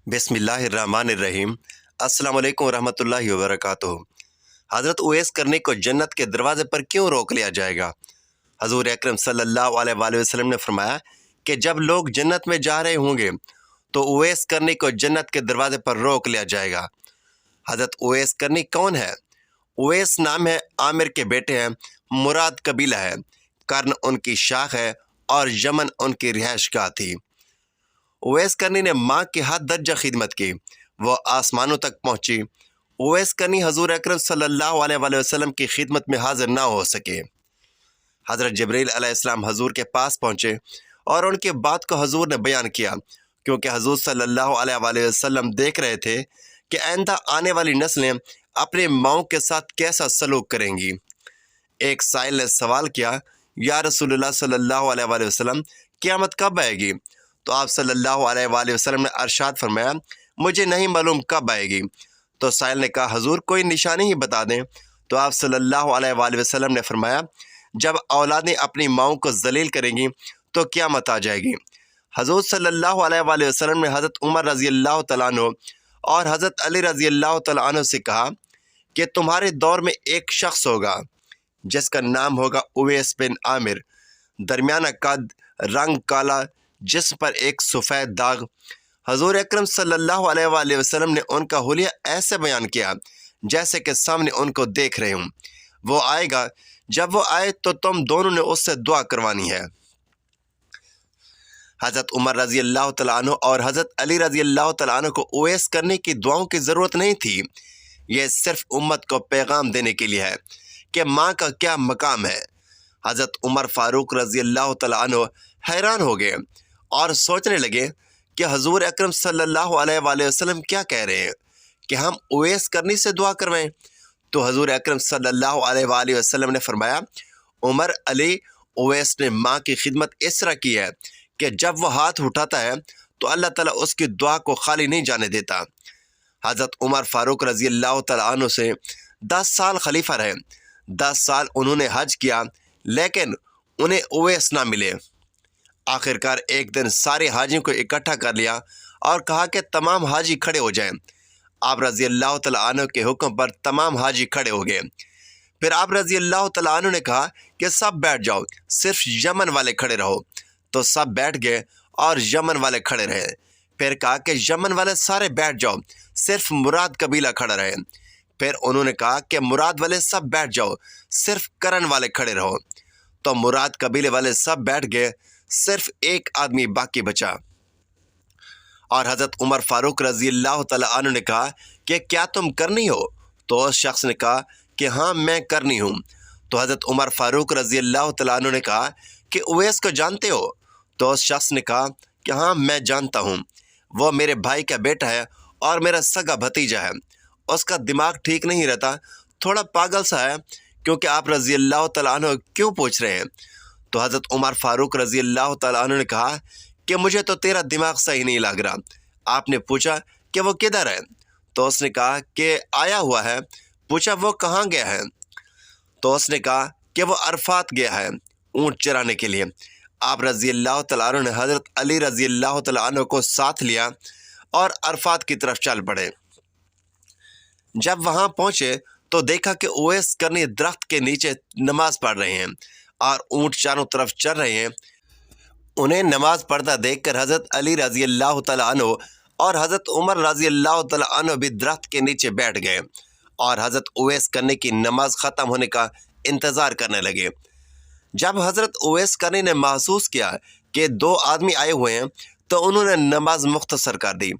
بسم اللہ الرحمن الرحیم۔ السلام علیکم ورحمۃ اللہ وبرکاتہ۔ حضرت اویس کرنی کو جنت کے دروازے پر کیوں روک لیا جائے گا؟ حضور اکرم صلی اللہ علیہ وآلہ وسلم نے فرمایا کہ جب لوگ جنت میں جا رہے ہوں گے تو اویس کرنی کو جنت کے دروازے پر روک لیا جائے گا۔ حضرت اویس کرنی کون ہے؟ اویس نام ہے، عامر کے بیٹے ہیں، مراد قبیلہ ہے، کرن ان کی شاخ ہے اور یمن ان کی رہائش گاہ تھی۔ اویس کرنی نے ماں کی حد درجہ خدمت کی، وہ آسمانوں تک پہنچی۔ اویس کرنی حضور اکرم صلی اللہ علیہ وآلہ وسلم کی خدمت میں حاضر نہ ہو سکے۔ حضرت جبریل علیہ السلام حضور کے پاس پہنچے اور ان کی بات کو حضور نے بیان کیا، کیونکہ حضور صلی اللہ علیہ وآلہ وسلم دیکھ رہے تھے کہ آئندہ آنے والی نسلیں اپنے ماؤں کے ساتھ کیسا سلوک کریں گی۔ ایک سائل نے سوال کیا، یا رسول اللہ صلی اللہ علیہ وآلہ وسلم، قیامت کب آئے گی؟ تو آپ صلی اللہ علیہ وآلہ وسلم نے ارشاد فرمایا، مجھے نہیں معلوم کب آئے گی۔ تو سائل نے کہا، حضور کوئی نشانی ہی بتا دیں۔ تو آپ صلی اللہ علیہ وآلہ وسلم نے فرمایا، جب اولادیں اپنی ماؤں کو ذلیل کریں گی تو قیامت آ جائے گی۔ حضور صلی اللہ علیہ وآلہ وسلم نے حضرت عمر رضی اللہ تعالیٰ عنہ اور حضرت علی رضی اللہ تعالیٰ عنہ سے کہا کہ تمہارے دور میں ایک شخص ہوگا جس کا نام ہوگا اویس بن عامر، درمیانہ قد، رنگ کالا، جسم پر ایک سفید داغ۔ حضور اکرم صلی اللہ علیہ وآلہ وسلم نے ان کا حلیہ ایسے بیان کیا جیسے کہ سامنے ان کو دیکھ رہے ہوں۔ وہ آئے گا، جب وہ آئے تو تم دونوں نے اس سے دعا کروانی ہے۔ حضرت عمر رضی اللہ تعالیٰ عنہ اور حضرت علی رضی اللہ تعالیٰ عنہ کو اویس کرنے کی دعاؤں کی ضرورت نہیں تھی۔ یہ صرف امت کو پیغام دینے کے لیے ہے کہ ماں کا کیا مقام ہے۔ حضرت عمر فاروق رضی اللہ تعالیٰ عنہ حیران ہو گئے اور سوچنے لگے کہ حضور اکرم صلی اللہ علیہ وآلہ وسلم کیا کہہ رہے ہیں کہ ہم اویس کرنی سے دعا کروائیں۔ تو حضور اکرم صلی اللہ علیہ وآلہ وسلم نے فرمایا، عمر، علی، اویس نے ماں کی خدمت اس طرح کی ہے کہ جب وہ ہاتھ اٹھاتا ہے تو اللہ تعالیٰ اس کی دعا کو خالی نہیں جانے دیتا۔ حضرت عمر فاروق رضی اللہ تعالیٰ عنہ سے 10 سال خلیفہ رہے۔ 10 سال انہوں نے حج کیا، لیکن انہیں اویس نہ ملے۔ آخرکار ایک دن سارے حاجیوں کو اکٹھا کر لیا اور کہا کہ تمام حاجی کھڑے ہو جائیں۔ آپ رضی اللہ تعالیٰ عنہ کے حکم پر تمام حاجی کھڑے ہو گئے۔ پھر آپ رضی اللہ تعالیٰ عنہ نے کہا کہ سب بیٹھ جاؤ، صرف یمن والے کھڑے رہو۔ تو سب بیٹھ گئے اور یمن والے کھڑے رہے۔ پھر کہا کہ یمن والے سارے بیٹھ جاؤ، صرف مراد قبیلہ کھڑا رہے۔ پھر انہوں نے کہا کہ مراد والے سب بیٹھ جاؤ، صرف کرن والے کھڑے رہو۔ تو مراد قبیلے والے سب بیٹھ گئے، صرف ایک آدمی باقی بچا۔ اور حضرت عمر فاروق رضی اللہ تعالیٰ عنہ نے کہا کہ کیا تم کرنی ہو؟ تو اس شخص نے کہا کہ ہاں میں کرنی ہوں۔ تو حضرت عمر فاروق رضی اللہ تعالیٰ عنہ نے کہا کہ اویس کو جانتے ہو؟ تو اس شخص نے کہا کہ ہاں میں جانتا ہوں، وہ میرے بھائی کا بیٹا ہے اور میرا سگا بھتیجا ہے۔ اس کا دماغ ٹھیک نہیں رہتا، تھوڑا پاگل سا ہے، کیونکہ آپ رضی اللہ تعالیٰ عنہ کیوں پوچھ رہے ہیں؟ تو حضرت عمر فاروق رضی اللہ تعالیٰ عنہ نے کہا کہ مجھے تو تیرا دماغ صحیح نہیں لگ رہا۔ آپ نے پوچھا کہ وہ کدھر ہے؟ تو اس نے کہا کہ آیا ہوا ہے۔ پوچھا وہ کہاں گیا ہے؟ تو اس نے کہا کہ وہ عرفات گیا ہے اونٹ چرانے کے لیے۔ آپ رضی اللہ تعالیٰ عنہ نے حضرت علی رضی اللہ تعالیٰ عنہ کو ساتھ لیا اور عرفات کی طرف چل پڑے۔ جب وہاں پہنچے تو دیکھا کہ اویس کرنی درخت کے نیچے نماز پڑھ رہے ہیں اور اونٹ چاروں طرف چل رہے ہیں۔ انہیں نماز پڑھتا دیکھ کر حضرت علی رضی اللہ تعالیٰ عنہ اور حضرت عمر رضی اللہ تعالیٰ عنہ بھی درخت کے نیچے بیٹھ گئے اور حضرت اویس کرنی کی نماز ختم ہونے کا انتظار کرنے لگے۔ جب حضرت اویس کرنی نے محسوس کیا کہ 2 آدمی آئے ہوئے ہیں تو انہوں نے نماز مختصر کر دی،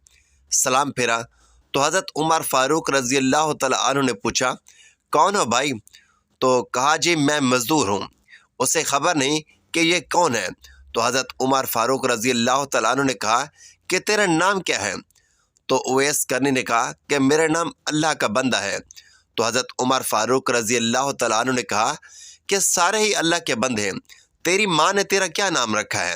سلام پھیرا۔ تو حضرت عمر فاروق رضی اللہ تعالیٰ عنہ نے پوچھا، کون ہو بھائی؟ تو کہا جی میں مزدور ہوں، اسے خبر نہیں کہ یہ کون ہے۔ تو حضرت عمر فاروق رضی اللہ تعالیٰ عنہ نے کہا کہ تیرا نام کیا ہے؟ تو اویس کرنی نے کہا کہ میرا نام اللہ کا بندہ ہے۔ تو حضرت عمر فاروق رضی اللہ تعالیٰ عنہ نے کہا کہ سارے ہی اللہ کے بندے ہیں، تیری ماں نے تیرا کیا نام رکھا ہے؟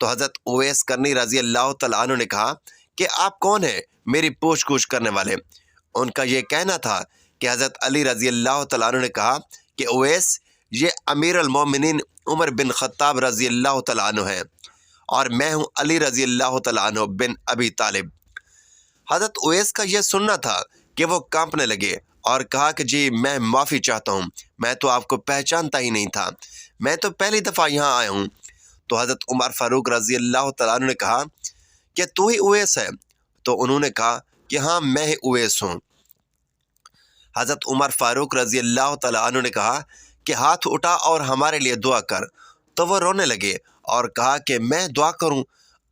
تو حضرت اویس کرنی رضی اللہ تعالیٰ عنہ نے کہا کہ آپ کون ہیں میری پوچھ گچھ کرنے والے؟ ان کا یہ کہنا تھا کہ حضرت علی رضی اللہ تعالیٰ عنہ نے کہا کہ اویس، یہ امیر المومنین عمر بن خطاب رضی اللہ تعالیٰ عنہ ہے اور میں ہوں علی رضی اللہ تعالیٰ عنہ بن ابی طالب۔ حضرت اویس کا یہ سننا تھا کہ وہ کانپنے لگے اور کہا کہ جی میں معافی چاہتا ہوں، میں تو آپ کو پہچانتا ہی نہیں تھا، میں تو پہلی دفعہ یہاں آیا ہوں۔ تو حضرت عمر فاروق رضی اللہ تعالیٰ عنہ نے کہا کہ تو ہی اویس ہے؟ تو انہوں نے کہا کہ ہاں میں ہی اویس ہوں۔ حضرت عمر فاروق رضی اللہ تعالیٰ عنہ نے کہا کہ ہاتھ اٹھا اور ہمارے لیے دعا کر۔ تو وہ رونے لگے اور کہا کہ میں دعا کروں؟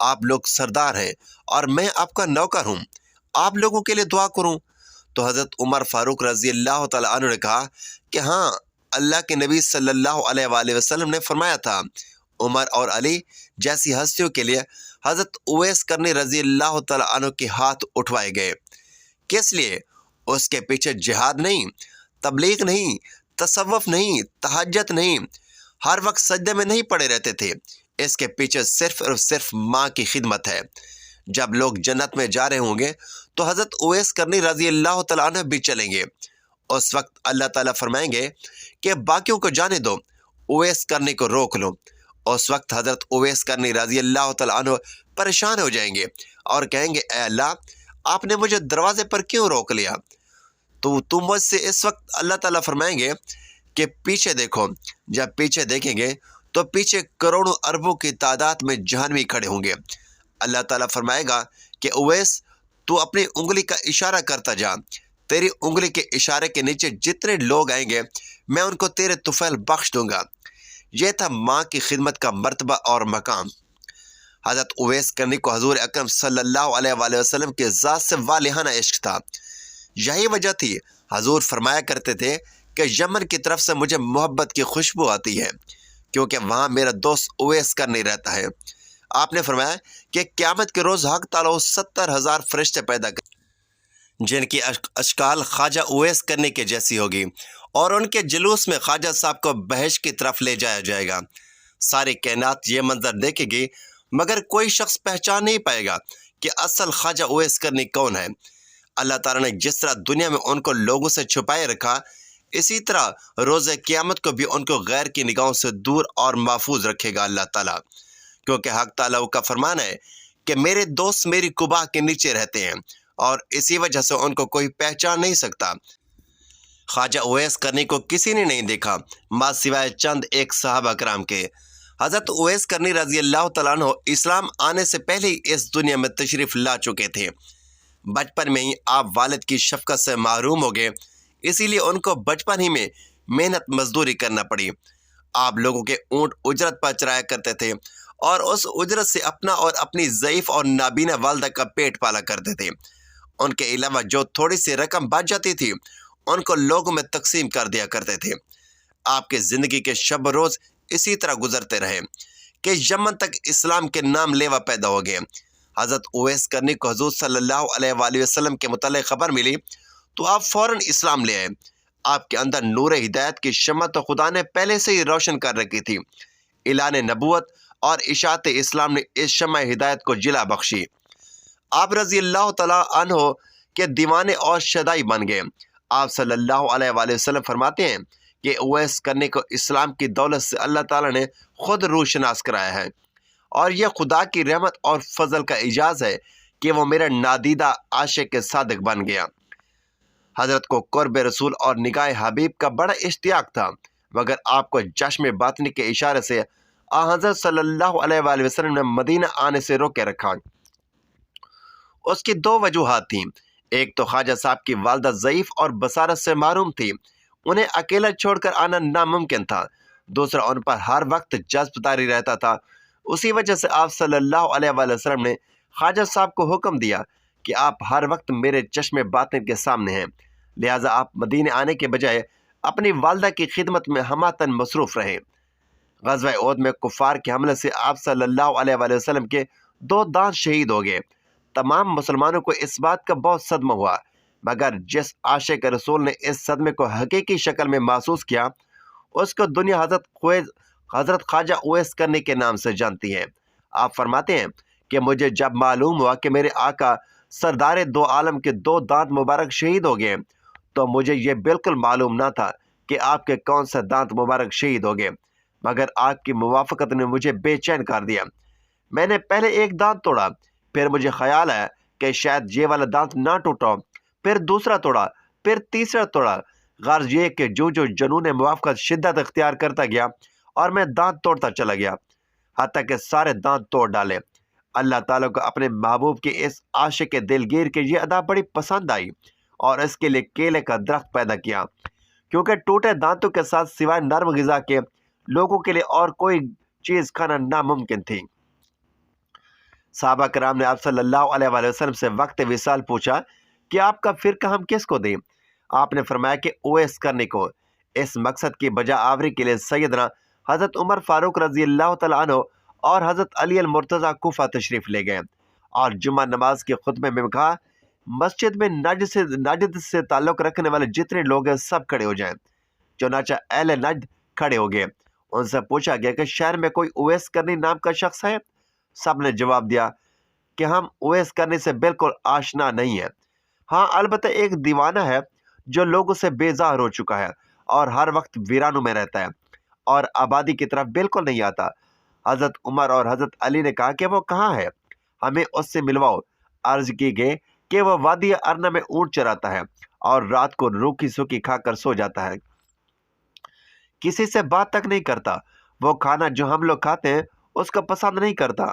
آپ لوگ سردار ہیں اور میں آپ کا نوکر ہوں، آپ لوگوں کے لیے دعا کروں؟ تو حضرت عمر فاروق رضی اللہ تعالیٰ عنہ نے کہا کہ ہاں، اللہ کے نبی صلی اللہ علیہ وآلہ وسلم نے فرمایا تھا عمر اور علی جیسی ہستیوں کے لیے حضرت اویس کرنی رضی اللہ تعالیٰ عنہ کے ہاتھ اٹھوائے گئے۔ کس لیے؟ اس کے پیچھے جہاد نہیں، تبلیغ نہیں، تصوف نہیں، تہجد نہیں، ہر وقت سجدے میں نہیں پڑے رہتے تھے، اس کے پیچھے صرف اور صرف ماں کی خدمت ہے۔ جب لوگ جنت میں جا رہے ہوں گے تو حضرت اویس کرنی رضی اللہ تعالیٰ عنہ بھی چلیں گے۔ اس وقت اللہ تعالیٰ فرمائیں گے کہ باقیوں کو جانے دو، اویس کرنی کو روک لو۔ اس وقت حضرت اویس کرنی رضی اللہ تعالیٰ عنہ پریشان ہو جائیں گے اور کہیں گے اے اللہ، آپ نے مجھے دروازے پر کیوں روک لیا؟ تو تم مجھ سے اس وقت اللہ تعالیٰ فرمائیں گے کہ پیچھے دیکھو۔ جب پیچھے دیکھیں گے تو پیچھے کروڑوں اربوں کی تعداد میں جہنمی کھڑے ہوں گے۔ اللہ تعالیٰ فرمائے گا کہ اویس تو اپنی انگلی کا اشارہ کرتا جا، تیری انگلی کے اشارے کے نیچے جتنے لوگ آئیں گے میں ان کو تیرے طفیل بخش دوں گا۔ یہ تھا ماں کی خدمت کا مرتبہ اور مقام۔ حضرت اویس کرنی کو حضور اکرم صلی اللہ علیہ وآلہ وسلم کے ذات سے والہانہ عشق تھا۔ یہی وجہ تھی حضور فرمایا کرتے تھے کہ یمن کی طرف سے مجھے محبت کی خوشبو آتی ہے، کیونکہ وہاں میرا دوست اویس کرنی رہتا ہے۔ آپ نے فرمایا کہ قیامت کے روز حق تعالیٰ 70,000 فرشتے پیدا کر جن کی اشکال خواجہ اویس کرنی کے جیسی ہوگی، اور ان کے جلوس میں خواجہ صاحب کو بہشت کی طرف لے جایا جائے گا۔ ساری کائنات یہ منظر دیکھے گی، مگر کوئی شخص پہچان نہیں پائے گا کہ اصل خواجہ اویس کرنی کون ہے۔ اللہ تعالیٰ نے جس طرح دنیا میں ان کو لوگوں سے چھپائے رکھا، اسی طرح روز قیامت کو بھی ان کو غیر کی نگاہوں سے دور اور محفوظ رکھے گا اللہ تعالیٰ، کیونکہ حق تعالیٰ کا فرمان ہے کہ میرے دوست میری قبا کے نیچے رہتے ہیں، اور اسی وجہ سے ان کو کوئی پہچان نہیں سکتا۔ خواجہ اویس کرنی کو کسی نے نہیں دیکھا ماں سوائے چند ایک صحابہ کرام کے۔ حضرت اویس کرنی رضی اللہ تعالیٰ عنہ اسلام آنے سے پہلے ہی اس دنیا میں تشریف لا چکے تھے۔ بچپن میں ہی آپ والد کی شفقت سے محروم ہو گئے، اسی لیے ان کو بچپن ہی میں محنت مزدوری کرنا پڑی۔ آپ لوگوں کے اونٹ اجرت پر چرایا کرتے تھے اور اس اجرت سے اپنا اور اپنی ضعیف اور نابینا والدہ کا پیٹ پالا کرتے تھے۔ ان کے علاوہ جو تھوڑی سی رقم بچ جاتی تھی ان کو لوگوں میں تقسیم کر دیا کرتے تھے۔ آپ کے زندگی کے شب روز اسی طرح گزرتے رہے کہ یمن تک اسلام کے نام لیوا پیدا ہو گئے۔ حضرت اویس کرنی کو حضور صلی اللہ علیہ وآلہ وسلم کے متعلق خبر ملی تو آپ فوراً اسلام لے آئے۔ آپ کے اندر نور ہدایت کی شمع تو خدا نے پہلے سے ہی روشن کر رکھی تھی۔ اعلان نبوت اور اشاعت اسلام نے اس شمع ہدایت کو جلا بخشی۔ آپ رضی اللہ تعالیٰ عنہ کے دیوانے اور شدائی بن گئے۔ آپ صلی اللہ علیہ وآلہ وسلم فرماتے ہیں کہ اویس کرنی کو اسلام کی دولت سے اللہ تعالیٰ نے خود روشناس کرایا ہے، اور یہ خدا کی رحمت اور فضل کا اعجاز ہے کہ وہ میرا نادیدہ عاشق صادق بن گیا۔ حضرت کو قرب رسول اور نگاہ حبیب کا بڑا اشتیاق تھا، مگر آپ کو چشم باطنی کے اشارے سے حضرت صلی اللہ علیہ وآلہ وسلم نے مدینہ آنے سے روکے رکھا۔ اس کی دو وجوہات تھیں۔ ایک تو خواجہ صاحب کی والدہ ضعیف اور بصارت سے محروم تھی، انہیں اکیلا چھوڑ کر آنا ناممکن تھا۔ دوسرا، ان پر ہر وقت جذب طاری رہتا تھا۔ اسی وجہ سے آپ صلی اللہ علیہ وآلہ وسلم نے خواجہ صاحب کو حکم دیا کہ آپ ہر وقت میرے چشم باطن کے سامنے ہیں، لہٰذا آپ مدینے آنے کے بجائے اپنی والدہ کی خدمت میں ہماتن مصروف رہے۔ غزوہ احد میں کفار کے حملے سے آپ صلی اللہ علیہ وآلہ وسلم کے 2 دانت شہید ہو گئے۔ تمام مسلمانوں کو اس بات کا بہت صدمہ ہوا، مگر جس عاشق رسول نے اس صدمے کو حقیقی شکل میں محسوس کیا، اس کو دنیا حضرت خواجہ اویس کرنی کے نام سے جانتی ہے۔ آپ فرماتے ہیں کہ مجھے جب معلوم ہوا کہ میرے آقا سردار دو عالم کے 2 دانت مبارک شہید ہو گئے تو مجھے یہ بالکل معلوم نہ تھا کہ آپ کے کون سے دانت مبارک شہید ہو گئے، مگر آپ کی موافقت نے مجھے بے چین کر دیا۔ میں نے پہلے ایک دانت توڑا، پھر مجھے خیال آیا کہ شاید یہ والا دانت نہ ٹوٹا، پھر دوسرا توڑا، پھر تیسرا توڑا۔ غرض یہ کہ جو جنون موافقت شدت اختیار کرتا گیا اور میں دانت توڑتا چلا گیا حتیٰ کہ سارے دانت توڑ ڈالے۔ اللہ تعالیٰ کو اپنے محبوب کی اس عاشق دلگیر کی یہ ادا بڑی پسند آئی اور اس کے لیے کیلے کا درخت پیدا کیا، کیونکہ ٹوٹے دانتوں کے ساتھ سوائے نرم غذا کے لوگوں کے لیے اور کوئی چیز کھانا ناممکن تھی۔ صحابہ کرام نے آپ صلی اللہ علیہ وآلہ وسلم سے وقت وصال پوچھا کہ آپ کا فرقہ ہم کس کو دیں؟ آپ نے فرمایا کہ اویس کرنے کو۔ اس مقصد کی بجا آوری کے لیے سیدنا حضرت عمر فاروق رضی اللہ تعالیٰ عنہ اور حضرت علی المرتضیٰ کوفہ تشریف لے گئے اور جمعہ نماز کے خطبے میں کہا، مسجد میں نجد سے تعلق رکھنے والے جتنے لوگ ہیں سب کھڑے ہو جائیں۔ چنانچہ اہل نجد کھڑے ہو گئے۔ ان سے پوچھا گیا کہ شہر میں کوئی اویس کرنی نام کا شخص ہے؟ سب نے جواب دیا کہ ہم اویس کرنے سے بالکل آشنا نہیں ہیں، ہاں البتہ ایک دیوانہ ہے جو لوگوں سے بیزار ہو چکا ہے اور ہر وقت ویرانوں میں رہتا ہے اور آبادی کی طرف بالکل نہیں آتا۔ حضرت عمر اور حضرت علی نے کہا کہ وہ کہاں ہے؟ ہمیں اس سے ملواؤ۔ عرض کی گئی کہ وہ وادی ارنا میں اونٹ چراتا ہے اور رات کو روکھی سوکھی کھا کر سو جاتا ہے، کسی سے بات تک نہیں کرتا۔ وہ کھانا جو ہم لوگ کھاتے ہیں اس کو پسند نہیں کرتا،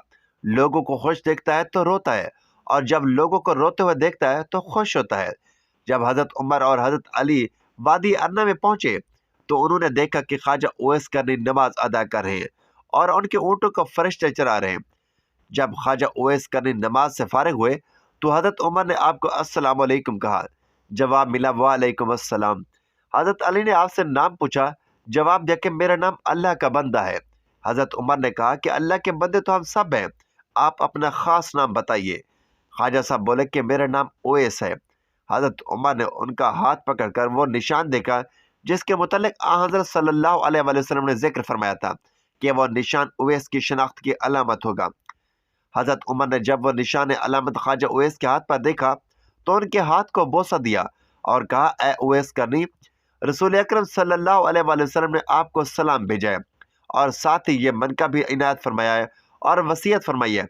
لوگوں کو خوش دیکھتا ہے تو روتا ہے اور جب لوگوں کو روتے ہوئے دیکھتا ہے تو خوش ہوتا ہے۔ جب حضرت عمر اور حضرت علی وادی ارنا میں پہنچے تو انہوں نے دیکھا کہ خواجہ اویس کرنی نماز ادا کر رہے ہیں اور ان کے اونٹوں کو فرشتے چرا رہے ہیں۔ جب خواجہ اویس کرنی نماز سے فارغ ہوئے تو حضرت عمر نے آپ کو السلام علیکم کہا، جواب ملا وعلیکم السلام۔ حضرت علی نے آپ سے نام پوچھا، جواب دیا کہ میرا نام اللہ کا بندہ ہے۔ حضرت عمر نے کہا کہ اللہ کے بندے تو ہم سب ہیں، آپ اپنا خاص نام بتائیے۔ خواجہ صاحب بولے کہ میرا نام اویس ہے۔ حضرت عمر نے ان کا ہاتھ پکڑ کر وہ نشان دیکھا جس کے متعلق حضرت صلی اللہ علیہ وآلہ وسلم نے ذکر فرمایا تھا کہ وہ نشان اویس کی شناخت کی علامت ہوگا۔ حضرت عمر نے جب وہ نشان علامت خواجہ اویس کے ہاتھ پر دیکھا تو ان کے ہاتھ کو بوسہ دیا اور کہا، اے اویس کرنی، رسول اکرم صلی اللہ علیہ وآلہ وسلم نے آپ کو سلام بھیجا ہے اور ساتھ ہی یہ منقب بھی عنایت فرمایا ہے اور وصیت فرمائی ہے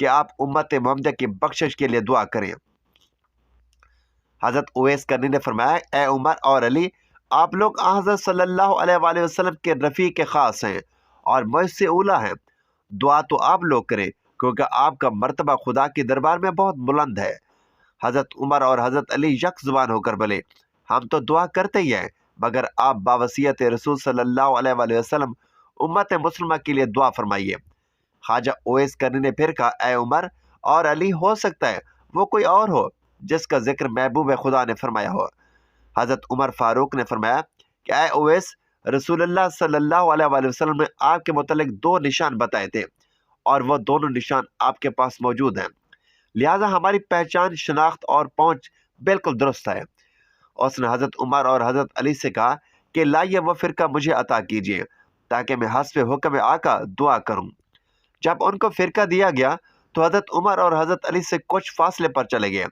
کہ آپ امت محمدیہ کی بخشش کے لیے دعا کریں۔ حضرت اویس کرنی نے فرمایا، اے عمر اور علی، آپ لوگ حضرت صلی اللہ علیہ وآلہ وسلم کے رفیق خاص ہیں اور مجھ سے اولا ہیں، دعا تو آپ لوگ کریں کیونکہ آپ کا مرتبہ خدا کی دربار میں بہت بلند ہے۔ حضرت عمر اور حضرت علی یک زبان ہو کر بولے، ہم تو دعا کرتے ہی ہیں، مگر آپ باوصیت رسول صلی اللہ علیہ وآلہ وسلم امت مسلمہ کے لیے دعا فرمائیے۔ خواجہ اویس کرنی نے پھر کہا، اے عمر اور علی، ہو سکتا ہے وہ کوئی اور ہو جس کا ذکر محبوب خدا نے فرمایا ہو۔ حضرت عمر فاروق نے فرمایا کہ اے اویس، رسول اللہ صلی اللہ علیہ وآلہ وسلم نے آپ کے متعلق دو نشان بتائے تھے اور وہ دونوں نشان آپ کے پاس موجود ہیں، لہٰذا ہماری پہچان، شناخت اور پہنچ بالکل درست ہے۔ اس نے حضرت عمر اور حضرت علی سے کہا کہ لائیے وہ فرقہ مجھے عطا کیجیے تاکہ میں حسب حکم آقا دعا کروں۔ جب ان کو فرقہ دیا گیا تو حضرت عمر اور حضرت علی سے کچھ فاصلے پر چلے گئے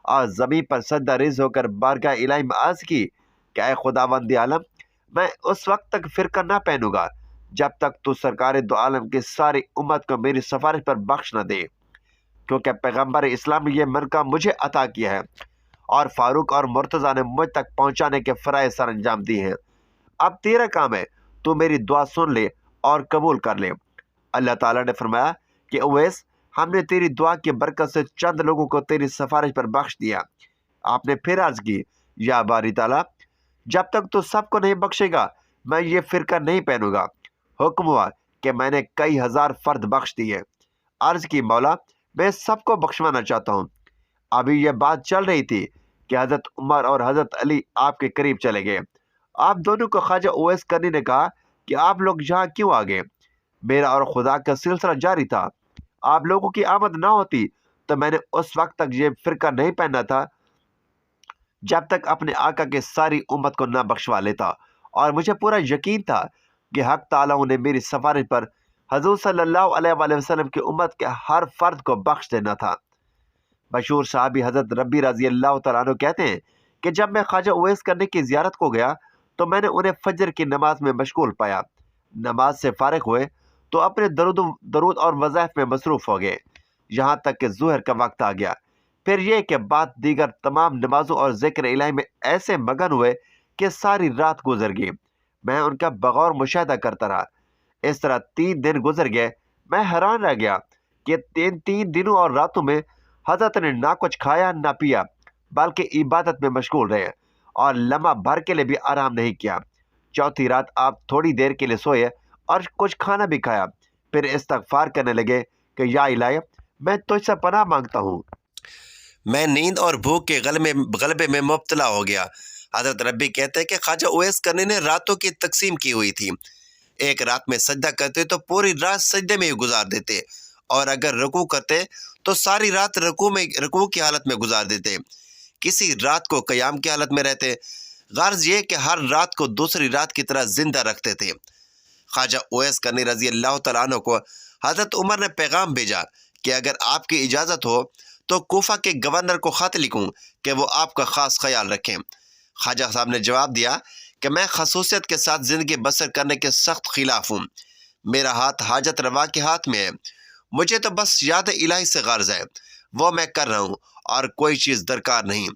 اور زمین پر سجدہ ریز ہو کر بارگاہ الہی میں عرض کی کہ اے خداوند عالم، میں اس وقت تک فرقہ نہ پہنوں گا جب تک تو سرکار دو عالم کی ساری امت کو میری سفارش پر بخش نہ دے، کیونکہ پیغمبر اسلام نے یہ مرکہ مجھے عطا کیا ہے اور فاروق اور مرتضیٰ نے مجھ تک پہنچانے کے فرائض سر انجام دیے ہیں۔ اب تیرا کام ہے، تو میری دعا سن لے اور قبول کر لے۔ اللہ تعالیٰ نے فرمایا کہ اویس، ہم نے تیری دعا کی برکت سے چند لوگوں کو تیری سفارش پر بخش دیا۔ آپ نے پھر عرض کی، یا باری تعالیٰ، جب تک تو سب کو نہیں بخشے گا میں یہ فرقہ نہیں پہنوں گا۔ حکم ہوا کہ میں نے کئی ہزار فرد بخش دیے۔ عرض کی، مولا، میں سب کو بخشوانا چاہتا ہوں۔ ابھی یہ بات چل رہی تھی کہ حضرت عمر اور حضرت علی آپ کے قریب چلے گئے۔ آپ دونوں کو خواجہ اویس کرنی نے کہا کہ آپ لوگ یہاں کیوں آ گئے؟ میرا اور خدا کا سلسلہ جاری تھا، آپ لوگوں کی آمد نہ ہوتی تو میں نے اس وقت تک یہ فرقہ نہیں پہننا تھا جب تک اپنے آقا کے ساری امت کو نہ بخشوا لیتا، اور مجھے پورا یقین تھا کہ حق تعالیٰ نے میری سفارش پر حضور صلی اللہ علیہ وآلہ وسلم کی امت کے ہر فرد کو بخش دینا تھا۔ مشہور صحابی حضرت ربی رضی اللہ تعالیٰ عنہ کہتے ہیں کہ جب میں خواجہ اویس کرنی کی زیارت کو گیا تو میں نے انہیں فجر کی نماز میں مشغول پایا۔ نماز سے فارغ ہوئے تو اپنے درود اور وظائف میں مصروف ہو گئے، یہاں تک کہ ظہر کا وقت آ گیا۔ پھر یہ کہ بعد دیگر تمام نمازوں اور ذکر الہی میں ایسے مگن ہوئے کہ ساری رات گزر گئی۔ میں ان کا بغور مشاہدہ کرتا رہا۔ اس طرح 3 دن گزر گئے۔ میں حیران رہ گیا کہ تین دنوں اور راتوں میں حضرت نے نہ کچھ کھایا نہ پیا، بلکہ عبادت میں مشغول رہے اور لمحہ بھر کے لیے بھی آرام نہیں کیا۔ چوتھی رات آپ تھوڑی دیر کے لیے سوئے اور کچھ کھانا بھی کھایا، پھر استغفار کرنے لگے کہ یا الہی، میں تجھ سے پناہ مانگتا ہوں، میں نیند اور بھوک کے غلبے میں مبتلا ہو گیا۔ حضرت ربی کہتے ہیں کہ خواجہ اویس کرنی نے راتوں کی تقسیم کی ہوئی تھی۔ ایک رات میں سجدہ کرتے تو پوری رات سجدے میں ہی گزار دیتے، اور اگر رکوع کرتے تو ساری رات رکوع کی حالت میں گزار دیتے۔ کسی رات کو قیام کی حالت میں رہتے۔ غرض یہ کہ ہر رات کو دوسری رات کی طرح زندہ رکھتے تھے۔ خواجہ اویس کرنی رضی اللہ تعالیٰ عنہ کو حضرت عمر نے پیغام بھیجا کہ اگر آپ کی اجازت ہو تو کوفہ کے گورنر کو خط لکھوں کہ وہ آپ کا خاص خیال رکھیں۔ خواجہ صاحب نے جواب دیا کہ میں خصوصیت کے ساتھ زندگی بسر کرنے کے سخت خلاف ہوں۔ میرا ہاتھ حاجت روا کے ہاتھ میں ہے، مجھے تو بس یاد الہی سے غرض ہے، وہ میں کر رہا ہوں اور کوئی چیز درکار نہیں۔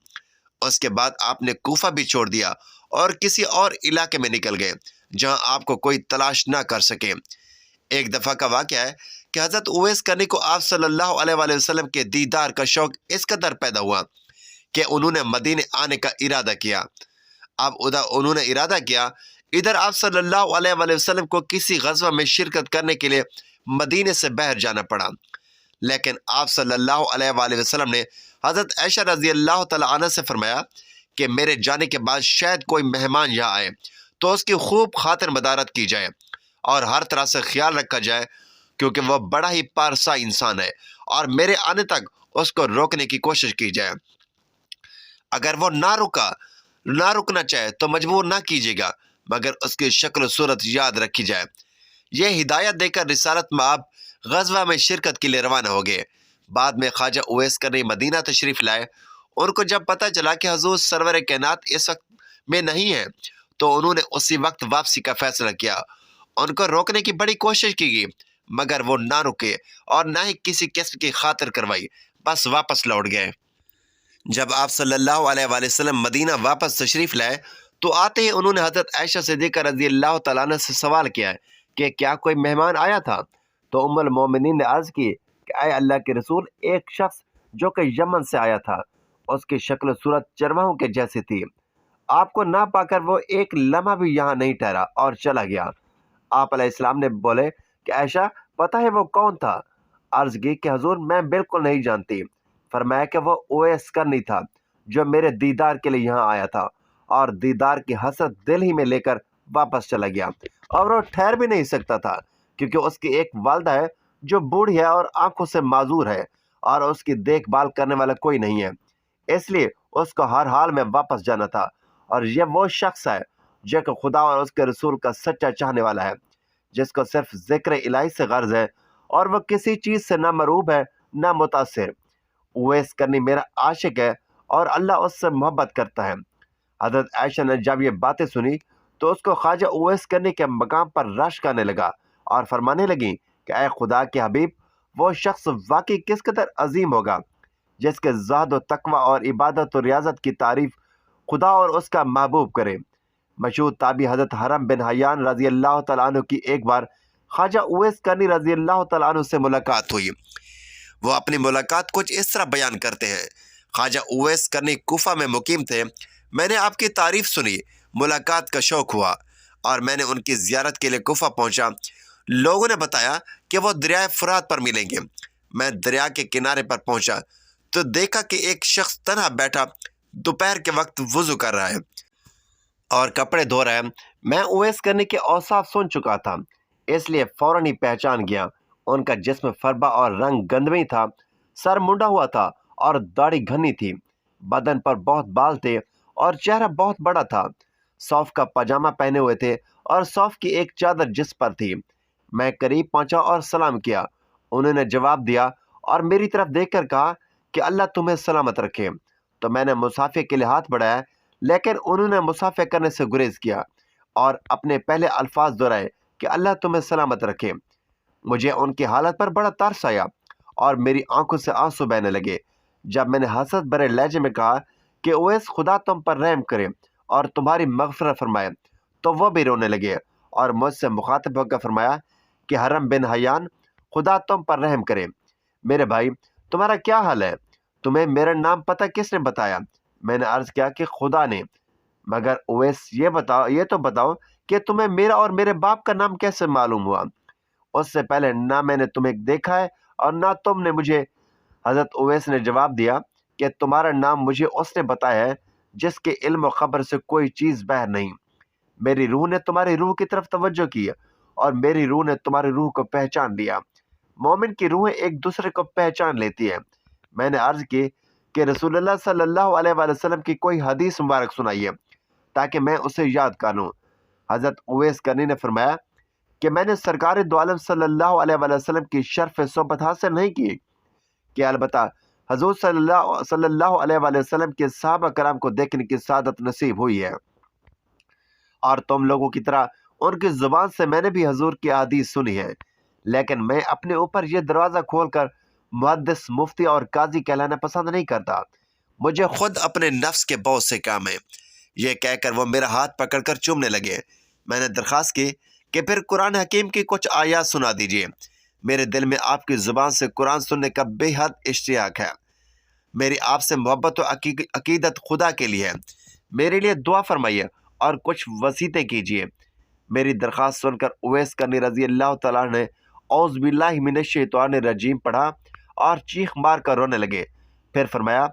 اس کے بعد آپ نے کوفہ بھی چھوڑ دیا اور کسی اور علاقے میں نکل گئے جہاں آپ کو کوئی تلاش نہ کر سکے۔ ایک دفعہ کا واقعہ ہے کہ حضرت اویس کرنی کو آپ صلی اللہ علیہ وآلہ وسلم کے دیدار کا شوق اس قدر پیدا ہوا کہ انہوں نے مدینے آنے کا ارادہ کیا۔ اب انہوں نے ارادہ کیا، ادھر آپ صلی اللہ علیہ وآلہ وسلم کو کسی غزوہ میں شرکت کرنے کے لیے مدینے سے باہر جانا پڑا، لیکن آپ صلی اللہ علیہ وآلہ وسلم نے حضرت عائشہ رضی اللہ تعالیٰ عنہ سے فرمایا کہ میرے جانے کے بعد شاید کوئی مہمان یہاں آئے تو اس کی خوب خاطر مدارت کی جائے اور ہر طرح سے خیال رکھا جائے، کیونکہ وہ بڑا ہی پارسا انسان ہے، اور میرے آنے تک اس کو روکنے کی کوشش کی جائے۔ اگر وہ نہ رکنا چاہے تو مجبور نہ کیجیے گا، مگر اس کی شکل و صورت یاد رکھی جائے۔ یہ ہدایت دے کر رسالت میں آپ غزوہ میں شرکت کے لیے روانہ ہو گئے۔ بعد میں خواجہ اویس کرنی مدینہ تشریف لائے۔ ان کو جب پتہ چلا کہ حضور سرور کائنات اس وقت میں نہیں ہے تو انہوں نے اسی وقت واپسی کا فیصلہ کیا۔ ان کو روکنے کی بڑی کوشش کی گئی، مگر وہ نہ رکے اور نہ ہی کسی قسم کی خاطر کروائی، بس واپس لوٹ گئے۔ جب آپ صلی اللہ علیہ وآلہ وسلم مدینہ واپس تشریف لائے تو آتے ہی انہوں نے حضرت عائشہ صدیقہ رضی اللہ تعالیٰ عنہ سے سوال کیا کہ کیا کوئی مہمان آیا تھا؟ تو ام المومنین نے عرض کی کہ اے اللہ کے رسول، ایک شخص جو کہ یمن سے آیا تھا، اس کی شکل و صورت چرواہوں کے جیسی تھی۔ آپ کو نہ پا کر وہ ایک لمحہ بھی یہاں نہیں ٹھہرا اور چلا گیا۔ آپ علیہ السلام نے بولے کہ عائشہ، پتہ ہے وہ کون تھا؟ عرض کی کہ حضور میں بالکل نہیں جانتی۔ فرمایا کہ وہ اویس کرنی تھا جو میرے دیدار کے لیے یہاں آیا تھا اور دیدار کی حسرت دل ہی میں لے کر واپس چلا گیا، اور وہ ٹھہر بھی نہیں سکتا تھا کیونکہ اس کی ایک والدہ ہے جو بوڑھی ہے اور آنکھوں سے معذور ہے، اور اس کی دیکھ بھال کرنے والا کوئی نہیں ہے، اس لیے اس کو ہر حال میں واپس جانا تھا۔ اور یہ وہ شخص ہے جو کہ خدا اور اس کے رسول کا سچا چاہنے والا ہے، جس کو صرف ذکر الہی سے غرض ہے اور وہ کسی چیز سے نہ مروب ہے نہ متاثر۔ اویس کرنی میرا عاشق ہے اور اللہ اس سے محبت کرتا ہے۔ حضرت عائشہ نے جب یہ باتیں سنی تو اس کو خواجہ اویس کرنی کے مقام پر رشک آنے لگا اور فرمانے لگیں کہ اے خدا کے حبیب، وہ شخص واقعی کس قدر عظیم ہوگا جس کے زہد و تقوی اور عبادت و ریاضت کی تعریف خدا اور اس کا محبوب کرے۔ مشہور تابعی حضرت حرم بن حیان رضی اللہ تعالیٰ عنہ کی ایک بار خواجہ اویس کرنی رضی اللہ تعالیٰ عنہ سے ملاقات ہوئی۔ وہ اپنی ملاقات کچھ اس طرح بیان کرتے ہیں: خواجہ اویس کرنی کوفہ میں مقیم تھے، میں نے آپ کی تعریف سنی، ملاقات کا شوق ہوا اور میں نے ان کی زیارت کے لیے کوفہ پہنچا۔ لوگوں نے بتایا کہ وہ دریائے فرات پر ملیں گے۔ میں دریا کے کنارے پر پہنچا تو دیکھا کہ ایک شخص تنہا بیٹھا دوپہر کے وقت وضو کر رہا ہے اور کپڑے دھو رہا ہے۔ میں اویس کرنی کے اوصاف سن چکا تھا، اس لیے فوراً ہی پہچان گیا۔ ان کا جسم فربا اور رنگ گندمی تھا، سر منڈا ہوا تھا اور داڑھی گھنی تھی، بدن پر بہت بال تھے اور چہرہ بہت بڑا تھا۔ صوف کا پاجامہ پہنے ہوئے تھے اور صوف کی ایک چادر جس پر تھی۔ میں قریب پہنچا اور سلام کیا۔ انہوں نے جواب دیا اور میری طرف دیکھ کر کہا کہ اللہ تمہیں سلامت رکھے۔ تو میں نے مصافحے کے لیے ہاتھ بڑھایا، لیکن انہوں نے مصافحہ کرنے سے گریز کیا اور اپنے پہلے الفاظ دہرائے کہ اللہ تمہیں سلامت رکھے۔ مجھے ان کی حالت پر بڑا ترس آیا اور میری آنکھوں سے آنسو بہنے لگے۔ جب میں نے حسرت بھرے لہجے میں کہا کہ اویس خدا تم پر رحم کرے اور تمہاری مغفرت فرمائے، تو وہ بھی رونے لگے اور مجھ سے مخاطب ہو کر فرمایا کہ حرم بن حیان، خدا تم پر رحم کرے، میرے بھائی تمہارا کیا حال ہے؟ تمہیں میرا نام پتہ کس نے بتایا؟ میں نے عرض کیا کہ خدا نے۔ مگر اویس یہ تو بتاؤ کہ تمہیں میرا اور میرے باپ کا نام کیسے معلوم ہوا؟ اس سے پہلے نہ میں نے تمہیں دیکھا ہے اور نہ تم نے مجھے۔ حضرت اویس نے جواب دیا کہ تمہارا نام مجھے اس نے بتایا ہے جس کے علم و خبر سے کوئی چیز باہر نہیں۔ میری روح نے تمہاری روح کی طرف توجہ کی اور میری روح نے تمہاری روح کو پہچان لیا۔ مومن کی روحیں ایک دوسرے کو پہچان لیتی ہیں۔ میں نے عرض کی کہ رسول اللہ صلی اللہ علیہ وآلہ وسلم کی کوئی حدیث مبارک سنائیے تاکہ میں اسے یاد کر لوں۔ حضرت اویس کرنی نے فرمایا کہ میں نے سرکار دو عالم صلی اللہ علیہ وآلہ وسلم کی شرف صحبت حاصل نہیں کی، کہ البتہ حضور صلی اللہ علیہ وآلہ وسلم کے صحابہ کرام کو دیکھنے کی سعادت نصیب ہوئی ہے، اور تم لوگوں کی طرح ان کی زبان سے میں نے بھی حضور کی احادیث سنی ہے، لیکن میں اپنے اوپر یہ دروازہ کھول کر محدث، مفتی اور قاضی کہلانا پسند نہیں کرتا۔ مجھے خود اپنے نفس کے بہت سے کام ہیں۔ یہ کہہ کر وہ میرا ہاتھ پکڑ کر چومنے لگے۔ میں نے درخواست کی کہ پھر قرآن حکیم کی کچھ آیات سنا دیجیے۔ میرے دل میں آپ کی زبان سے قرآن سننے کا بے حد اشتیاق ہے۔ میری آپ سے محبت و عقیدت خدا کے لیے ہے۔ میرے لیے دعا فرمائیے اور کچھ وصیتیں کیجیے۔ میری درخواست سن کر اویس کرنی رضی اللہ تعالیٰ نے اعوذ باللہ من الشیطان الرجیم پڑھا اور چیخ مار کر رونے لگے۔ پھر فرمایا،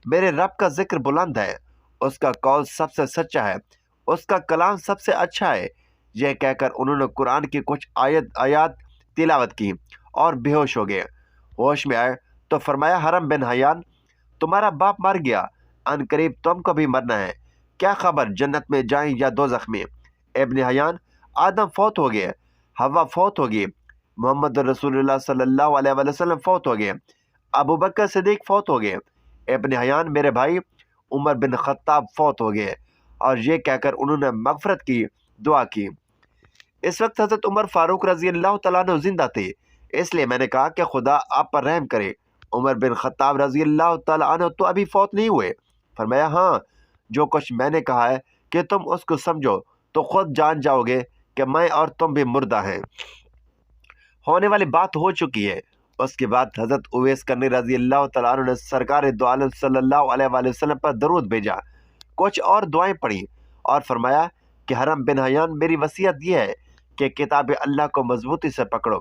میرے رب کا ذکر بلند ہے، اس کا قول سب سے سچا ہے، اس کا کلام سب سے اچھا ہے۔ یہ کہہ کر انہوں نے قرآن کی کچھ آیات تلاوت کی اور بے ہوش ہو گئے۔ ہوش میں آئے تو فرمایا، حرم بن حیان، تمہارا باپ مر گیا، ان قریب تم کو بھی مرنا ہے، کیا خبر جنت میں جائیں یا دوزخ میں؟ ابن حیان، آدم فوت ہو گئے، حوا فوت ہو گئی، محمد رسول اللہ صلی اللہ علیہ وآلہ وسلم فوت ہو گئے، ابو بکر صدیق فوت ہو گئے۔ ابن حیان، میرے بھائی عمر بن خطاب فوت ہو گئے۔ اور یہ کہہ کر انہوں نے مغفرت کی دعا کی۔ اس وقت حضرت عمر فاروق رضی اللہ تعالیٰ عنہ زندہ تھے، اس لیے میں نے کہا کہ خدا آپ پر رحم کرے۔ عمر بن خطاب رضی اللہ تعالیٰ عنہ تو ابھی فوت نہیں ہوئے۔ فرمایا، ہاں، جو کچھ میں نے کہا ہے کہ تم اس کو سمجھو تو خود جان جاؤ گے کہ میں اور تم بھی مردہ ہیں۔ ہونے والی بات ہو چکی ہے۔ اس کے بعد حضرت اویس کرنی رضی اللہ تعالیٰ عنہ نے سرکار دو عالم صلی اللہ علیہ وآلہ وسلم پر درود بھیجا، کچھ اور دعائیں پڑھی اور فرمایا کہ حرم بن حیان، میری وصیت یہ ہے کہ کتاب اللہ کو مضبوطی سے پکڑو،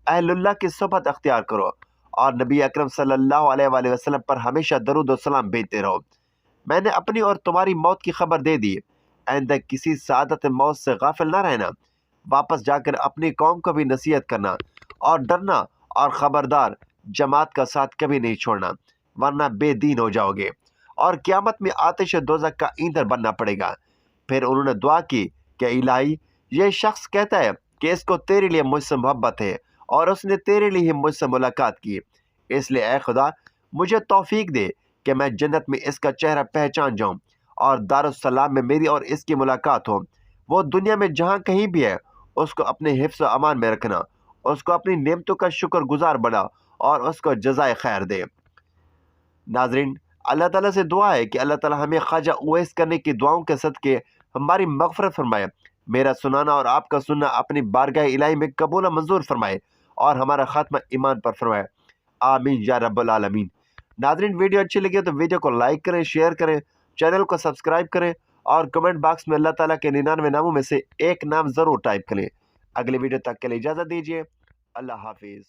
اہل اللہ کی صحبت اختیار کرو اور نبی اکرم صلی اللہ علیہ وآلہ وسلم پر ہمیشہ درود و سلام بھیجتے رہو۔ میں نے اپنی اور تمہاری موت کی خبر دے دی، آئندہ کسی سعادت موت سے غافل نہ رہنا، واپس جا کر اپنی قوم کو بھی نصیحت کرنا اور ڈرنا، اور خبردار جماعت کا ساتھ کبھی نہیں چھوڑنا، ورنہ بے دین ہو جاؤ گے اور قیامت میں آتش دوزخ کا ایندھن بننا پڑے گا۔ پھر انہوں نے دعا کی کہ الہی، یہ شخص کہتا ہے کہ اس کو تیرے لیے مجھ سے محبت ہے اور اس نے تیرے لیے ہی مجھ سے ملاقات کی، اس لیے اے خدا مجھے توفیق دے کہ میں جنت میں اس کا چہرہ پہچان جاؤں اور دارالسلام میں میری اور اس کی ملاقات ہو۔ وہ دنیا میں جہاں کہیں بھی ہے اس کو اپنے حفظ و امان میں رکھنا، اس کو اپنی نعمتوں کا شکر گزار بنا اور اس کو جزائے خیر دے۔ ناظرین، اللہ تعالیٰ سے دعا ہے کہ اللہ تعالیٰ ہمیں خواجہ اویس کرنے کی دعاؤں کے صدقے ہماری مغفرت فرمائے، میرا سنانا اور آپ کا سننا اپنی بارگاہ الہی میں قبول و منظور فرمائے اور ہمارا خاتمہ ایمان پر فرمائے، آمین یا رب العالمین۔ ناظرین، ویڈیو اچھی لگے تو ویڈیو کو لائک کریں، شیئر کریں، چینل کو سبسکرائب کریں اور کمنٹ باکس میں اللہ تعالیٰ کے 99 ناموں میں سے ایک نام ضرور ٹائپ کریں۔ اگلی ویڈیو تک کے لیے اجازت دیجیے، اللہ حافظ۔